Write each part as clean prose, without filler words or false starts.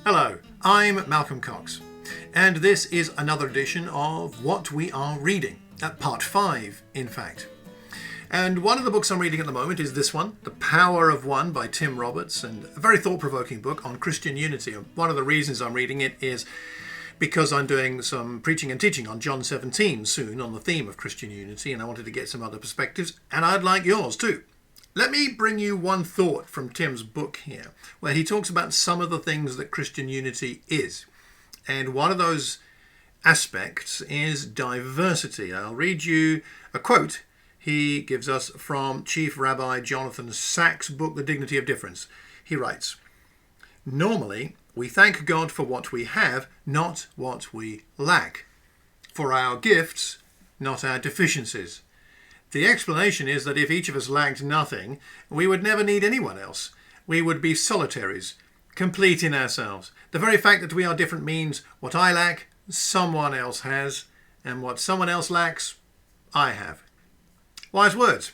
Hello, I'm Malcolm Cox, and this is another edition of What We Are Reading, part 5, in fact. And one of the books I'm reading at the moment is this one, The Power of One by Tim Roberts, and a very thought-provoking book on Christian unity. And one of the reasons I'm reading it is because I'm doing some preaching and teaching on John 17 soon on the theme of Christian unity, and I wanted to get some other perspectives, and I'd like yours too. Let me bring you one thought from Tim's book here, where he talks about some of the things that Christian unity is. And one of those aspects is diversity. I'll read you a quote he gives us from Chief Rabbi Jonathan Sacks' book, The Dignity of Difference. He writes, "Normally, we thank God for what we have, not what we lack. For our gifts, not our deficiencies. The explanation is that if each of us lacked nothing, we would never need anyone else. We would be solitaries, complete in ourselves. The very fact that we are different means what I lack, someone else has, and what someone else lacks, I have." Wise words.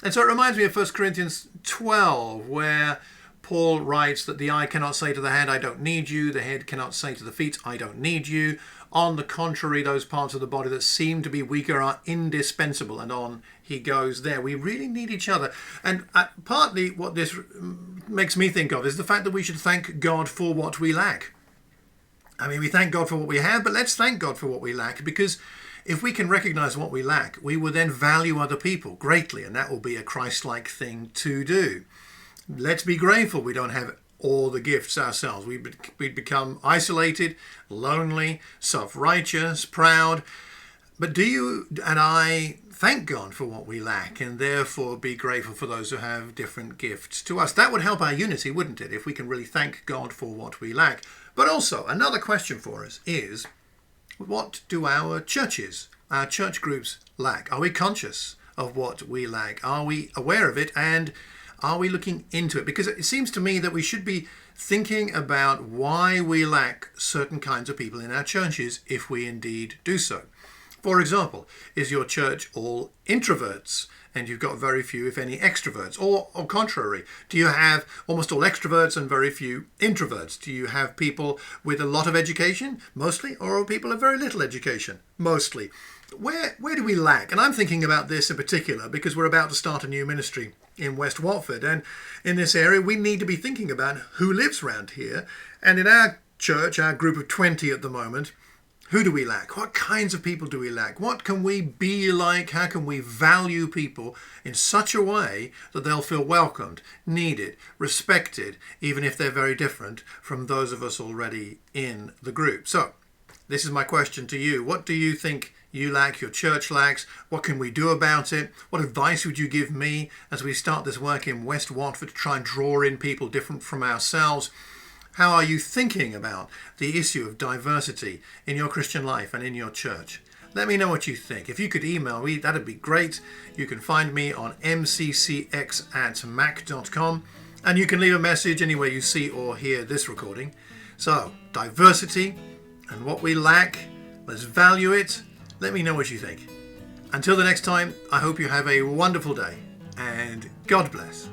And so it reminds me of 1 Corinthians 12, where Paul writes that the eye cannot say to the hand, I don't need you. The head cannot say to the feet, I don't need you. On the contrary, those parts of the body that seem to be weaker are indispensable. And on he goes there. We really need each other. And partly what this makes me think of is the fact that we should thank God for what we lack. I mean, we thank God for what we have, but let's thank God for what we lack, because if we can recognize what we lack, we will then value other people greatly, and that will be a Christ-like thing to do. Let's be grateful we don't have all the gifts ourselves. We'd become isolated, lonely, self-righteous, proud. But do you and I thank God for what we lack and therefore be grateful for those who have different gifts to us? That would help our unity, wouldn't it, if we can really thank God for what we lack? But also, another question for us is, what do our churches, our church groups lack? Are we conscious of what we lack? Are we aware of it, and are we looking into it? Because it seems to me that we should be thinking about why we lack certain kinds of people in our churches if we indeed do so. For example, is your church all introverts and you've got very few, if any, extroverts? Or contrary, do you have almost all extroverts and very few introverts? Do you have people with a lot of education, mostly, or people of very little education, mostly? Where do we lack? And I'm thinking about this in particular because we're about to start a new ministry in West Watford, and in this area we need to be thinking about who lives around here. And in our church, our group of 20 at the moment, who do we lack? What kinds of people do we lack? What can we be like? How can we value people in such a way that they'll feel welcomed, needed, respected, even if they're very different from those of us already in the group? So this is my question to you. What do you think you lack, your church lacks? What can we do about it? What advice would you give me as we start this work in West Watford to try and draw in people different from ourselves? How are you thinking about the issue of diversity in your Christian life and in your church? Let me know what you think. If you could email me, that'd be great. You can find me on mccx@mac.com, and you can leave a message anywhere you see or hear this recording. So, diversity and what we lack, let's value it. Let me know what you think. Until the next time, I hope you have a wonderful day, and God bless.